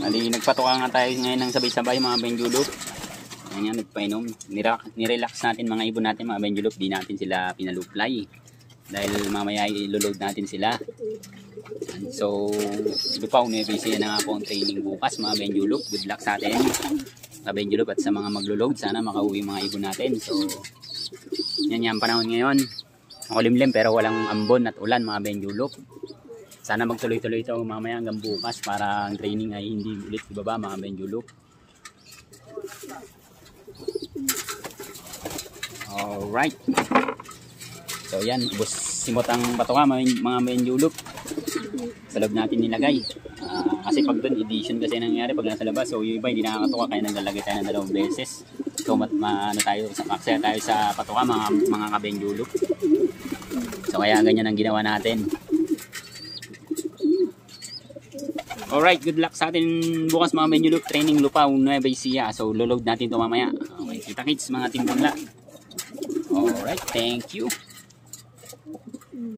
Bali, nagpatuka nga tayo ngayon ng sabay-sabay mga benjulop. Ayan yan, nagpainom. Nirelax natin mga ibon natin mga benjulop. Di natin sila pinaluplay. Dahil mamaya iloload natin sila. And so, lupaw, busy na nga po ang training bukas mga benjulop. Good luck sa atin mga benjulop at sa mga maglo-load. Sana makauwi mga ibon natin. So, yan yan panahon ngayon. Makulimlim pero walang ambon at ulan mga benjulop. Sana magtuloy-tuloy ito mamaya hanggang bukas para ang training ay hindi ulit ibaba mga benjulop. Alright. So yan, ubos simot ang patuka mga benjulop. Sa loob natin nilagay. Kasi pag doon edition kasi nangyari pag nasa labas. So yung iba hindi nakakatuka kaya naglalagay tayo ng 2 beses. So ano tayo, maksaya tayo sa patuka mga kabenjulop. So kaya ganyan ang ginawa natin. Alright, good luck sa atin bukas mga benjulop. Training Lupaw, Nueva Ecija. So loload natin ito mamaya. Okay, kita kits mga timbangla. Alright, thank you.